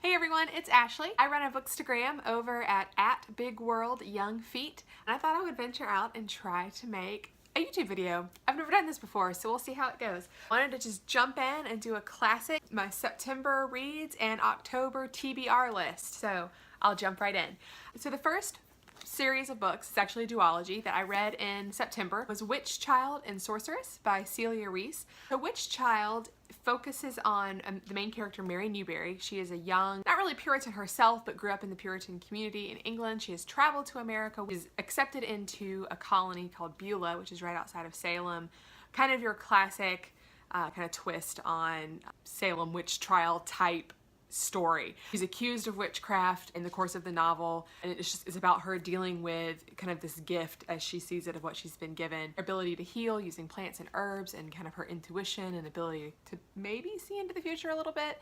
Hey everyone, it's Ashley. I run a bookstagram over at @BigWorldYoungFeet, and I thought I would venture out and try to make a YouTube video. I've never done this before, so we'll see how it goes. I wanted to just jump in and do a classic, my September reads and October TBR list. So I'll jump right in. So the first series of books, it's actually a duology, that I read in September was Witch Child and Sorceress by Celia Reese. The Witch Child focuses on the main character, Mary Newberry. She is a young, not really Puritan herself, but grew up in the Puritan community in England. She has traveled to America, is accepted into a colony called Beulah, which is right outside of Salem. Kind of your classic kind of twist on Salem witch trial type story. She's accused of witchcraft in the course of the novel, and it's about her dealing with kind of this gift as she sees it of what she's been given. Her ability to heal using plants and herbs, and kind of her intuition and ability to maybe see into the future a little bit.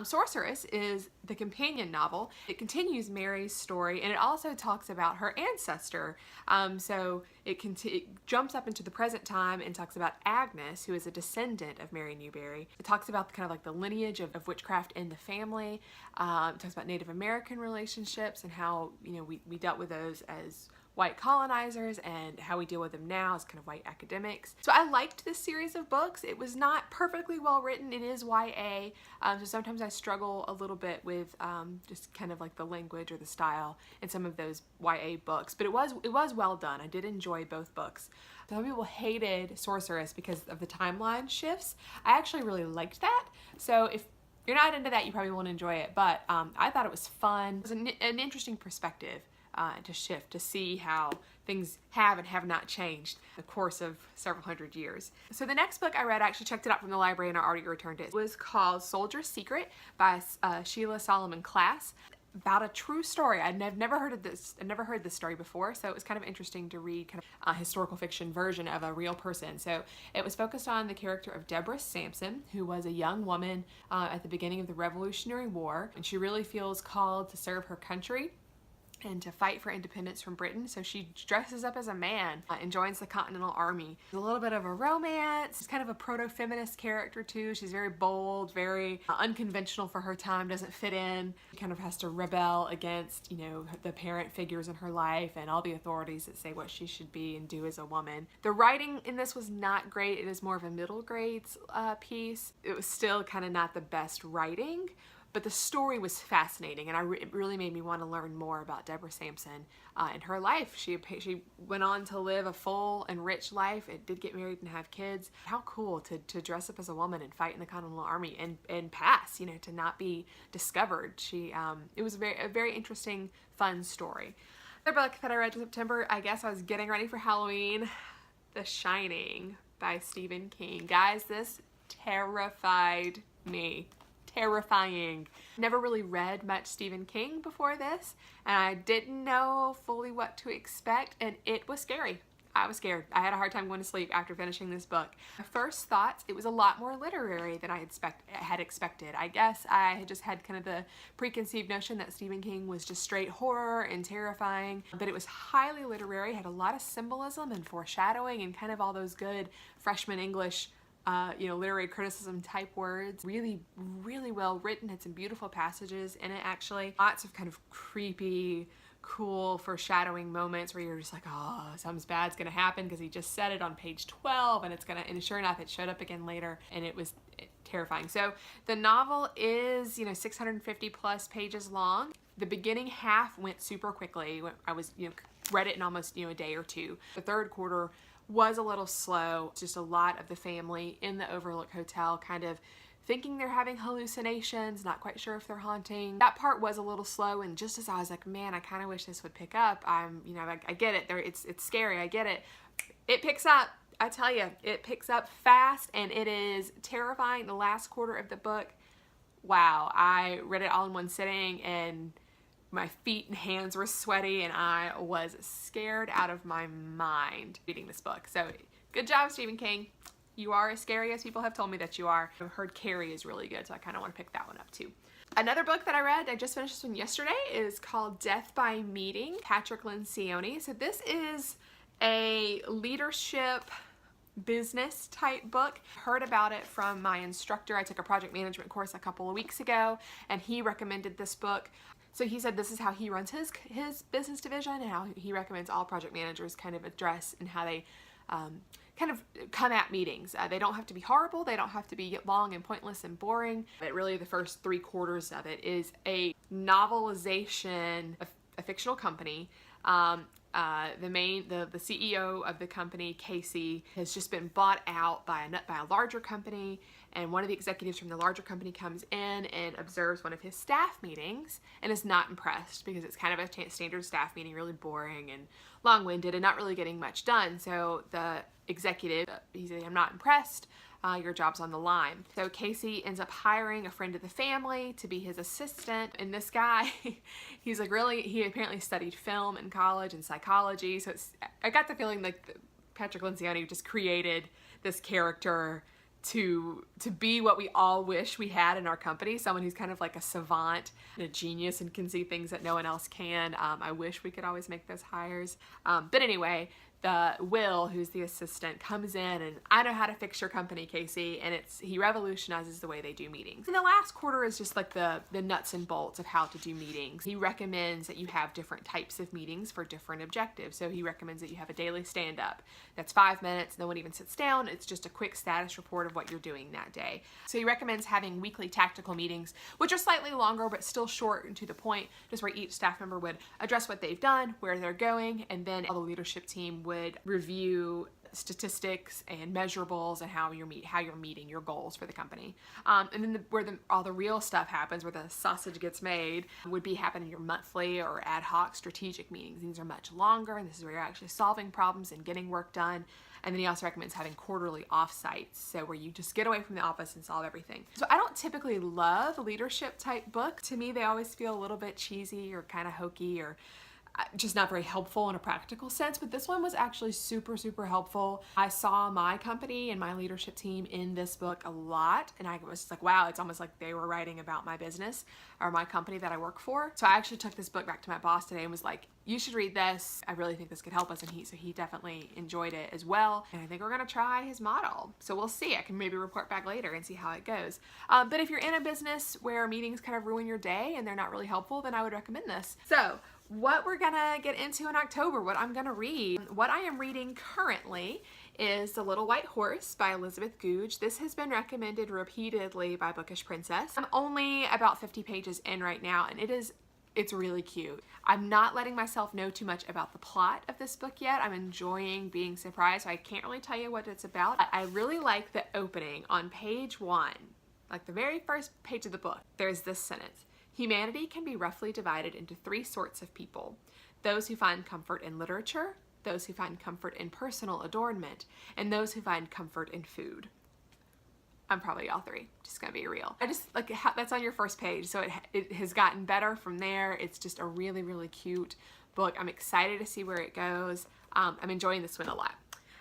Sorceress is the companion novel. It continues Mary's story, and it also talks about her ancestor. So it jumps up into the present time and talks about Agnes, who is a descendant of Mary Newberry. It talks about kind of like the lineage of witchcraft in the family. It talks about Native American relationships and how, you know, we dealt with those as white colonizers and how we deal with them now as kind of white academics. So I liked this series of books. It was not perfectly well written. It is YA, so sometimes I struggle a little bit with just kind of like the language or the style in some of those YA books, but it was well done. I did enjoy both books. Some people hated Sorceress because of the timeline shifts. I actually really liked that. So if you're not into that, you probably won't enjoy it, but I thought it was fun. It was an interesting perspective to shift, to see how things have and have not changed in the course of several hundred years. So the next book I read, I actually checked it out from the library and I already returned it. It was called Soldier's Secret by Sheila Solomon Klass. About a true story. I've never heard of this. I've never heard this story before, so it was kind of interesting to read kind of a historical fiction version of a real person. So it was focused on the character of Deborah Sampson, who was a young woman at the beginning of the Revolutionary War, and she really feels called to serve her country and to fight for independence from Britain. So she dresses up as a man and joins the Continental Army. There's a little bit of a romance. It's kind of a proto-feminist character too. She's very bold, very unconventional for her time, doesn't fit in. She kind of has to rebel against, you know, the parent figures in her life and all the authorities that say what she should be and do as a woman. The writing in this was not great. It is more of a middle grades piece. It was still kind of not the best writing, but the story was fascinating, and it really made me want to learn more about Deborah Sampson and her life. She went on to live a full and rich life. It did get married and have kids. How cool to dress up as a woman and fight in the Continental Army and pass, you know, to not be discovered. It was a very interesting, fun story. Another book that I read in September, I guess I was getting ready for Halloween, The Shining by Stephen King. Guys, this terrified me. Terrifying. Never really read much Stephen King before this, and I didn't know fully what to expect, and it was scary. I was scared. I had a hard time going to sleep after finishing this book. My first thoughts, it was a lot more literary than I had expected. I guess I had just had kind of the preconceived notion that Stephen King was just straight horror and terrifying, but it was highly literary, had a lot of symbolism and foreshadowing and kind of all those good freshman English you know, literary criticism type words. Really, really well written. Had some beautiful passages in it, actually. Lots of kind of creepy, cool foreshadowing moments where you're just like, oh, something bad's gonna happen because he just said it on page 12 and sure enough, it showed up again later, and it was terrifying. So the novel is, you know, 650 plus pages long. The beginning half went super quickly. I was, you know, read it in almost, you know, a day or two. The third quarter was a little slow. Just a lot of the family in the Overlook Hotel kind of thinking they're having hallucinations, not quite sure if they're haunting. That part was a little slow, and just as I was like, man, I kind of wish this would pick up. You know, I get it. It's scary. I get it. It picks up. I tell you, it picks up fast, and it is terrifying. The last quarter of the book, wow, I read it all in one sitting, and my feet and hands were sweaty, and I was scared out of my mind reading this book. So good job, Stephen King. You are as scary as people have told me that you are. I've heard Carrie is really good, so I kind of want to pick that one up too. Another book that I read, I just finished this one yesterday, is called Death by Meeting, Patrick Lencioni. So this is a leadership business type book. Heard about it from my instructor. I took a project management course a couple of weeks ago, and he recommended this book. So he said this is how he runs his business division, and how he recommends all project managers kind of address and how they kind of come at meetings. They don't have to be horrible, they don't have to be long and pointless and boring, but really the first 3/4 of it is a novelization of a fictional company. The CEO of the company, Casey, has just been bought out by a larger company, and one of the executives from the larger company comes in and observes one of his staff meetings and is not impressed because it's kind of a standard staff meeting, really boring and long-winded and not really getting much done. So the executive, he said, "I'm not impressed. Your job's on the line." So Casey ends up hiring a friend of the family to be his assistant, and this guy, he apparently studied film in college and psychology, so I got the feeling like Patrick Lencioni just created this character to be what we all wish we had in our company, someone who's kind of like a savant and a genius and can see things that no one else can. I wish we could always make those hires. But anyway, Will, who's the assistant, comes in and, "I know how to fix your company, Casey," and he revolutionizes the way they do meetings. And the last quarter is just like the nuts and bolts of how to do meetings. He recommends that you have different types of meetings for different objectives. So he recommends that you have a daily stand-up. That's 5 minutes, no one even sits down. It's just a quick status report of what you're doing that day. So he recommends having weekly tactical meetings, which are slightly longer but still short and to the point, just where each staff member would address what they've done, where they're going, and then all the leadership team would review statistics and measurables and how you're meeting your goals for the company. And then where all the real stuff happens, where the sausage gets made, would be happening in your monthly or ad hoc strategic meetings. These are much longer, and this is where you're actually solving problems and getting work done. And then he also recommends having quarterly offsites, so where you just get away from the office and solve everything. So I don't typically love leadership type books. To me, they always feel a little bit cheesy or kind of hokey or just not very helpful in a practical sense, but this one was actually super, super helpful. I saw my company and my leadership team in this book a lot, and I was like, wow, it's almost like they were writing about my business or my company that I work for. So I actually took this book back to my boss today and was like, "You should read this. I really think this could help us," and he definitely enjoyed it as well, and I think we're gonna try his model. So we'll see. I can maybe report back later and see how it goes. But if you're in a business where meetings kind of ruin your day and they're not really helpful, then I would recommend this. So what we're gonna get into in October, what I'm gonna read. What I am reading currently is The Little White Horse by Elizabeth Goudge. This has been recommended repeatedly by Bookish Princess. I'm only about 50 pages in right now, and it's really cute. I'm not letting myself know too much about the plot of this book yet. I'm enjoying being surprised, so I can't really tell you what it's about. I really like the opening on page 1, like the very first page of the book. There's this sentence: "Humanity can be roughly divided into 3 sorts of people: those who find comfort in literature, those who find comfort in personal adornment, and those who find comfort in food." I'm probably all 3, just gonna be real. I just like that's on your first page, so it has gotten better from there. It's just a really, really cute book. I'm excited to see where it goes. I'm enjoying this one a lot.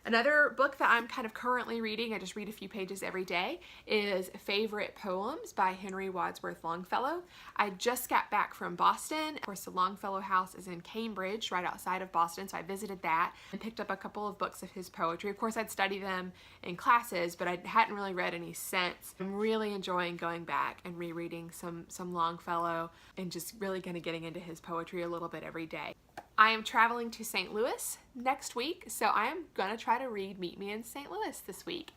Another book that I'm kind of currently reading, I just read a few pages every day, is Favorite Poems by Henry Wadsworth Longfellow. I just got back from Boston. Of course, the Longfellow house is in Cambridge, right outside of Boston, so I visited that and picked up a couple of books of his poetry. Of course, I'd studied them in classes, but I hadn't really read any since. I'm really enjoying going back and rereading some Longfellow and just really kind of getting into his poetry a little bit every day. I am traveling to St. Louis next week, so I am gonna try to read Meet Me in St. Louis this week.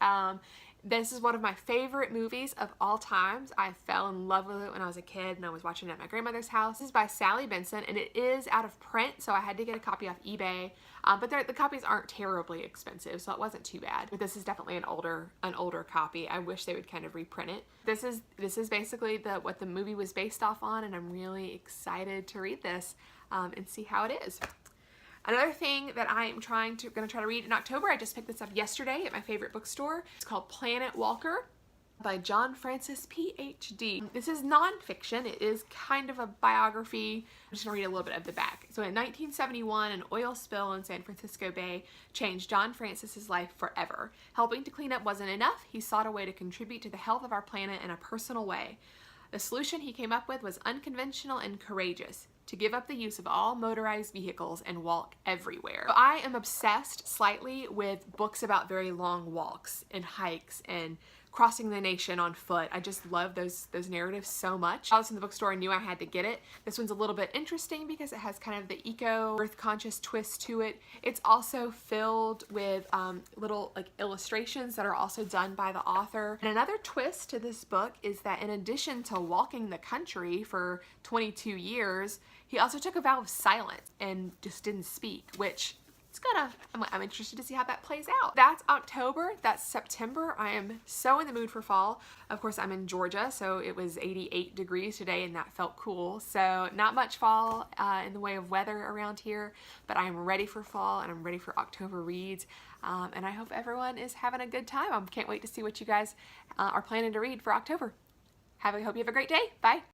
This is one of my favorite movies of all times. I fell in love with it when I was a kid and I was watching it at my grandmother's house. This is by Sally Benson, and it is out of print, so I had to get a copy off eBay. But the copies aren't terribly expensive, so it wasn't too bad. But this is definitely an older copy. I wish they would kind of reprint it. This is basically what the movie was based off on, and I'm really excited to read this and see how it is. Another thing that I'm gonna try to read in October, I just picked this up yesterday at my favorite bookstore. It's called Planet Walker by John Francis, PhD. This is nonfiction. It is kind of a biography. I'm just gonna read a little bit of the back. So in 1971, an oil spill in San Francisco Bay changed John Francis's life forever. Helping to clean up wasn't enough. He sought a way to contribute to the health of our planet in a personal way. The solution he came up with was unconventional and courageous: to give up the use of all motorized vehicles and walk everywhere. So I am obsessed slightly with books about very long walks and hikes and crossing the nation on foot. I just love those narratives so much. I was in the bookstore and knew I had to get it. This one's a little bit interesting because it has kind of the eco, earth-conscious twist to it. It's also filled with little like illustrations that are also done by the author. And another twist to this book is that in addition to walking the country for 22 years, he also took a vow of silence and just didn't speak, which I'm interested to see how that plays out. That's October. That's September. I am so in the mood for fall. Of course, I'm in Georgia, so it was 88 degrees today and that felt cool. So not much fall in the way of weather around here, but I am ready for fall and I'm ready for October reads. And I hope everyone is having a good time. I can't wait to see what you guys are planning to read for October. Hope you have a great day. Bye.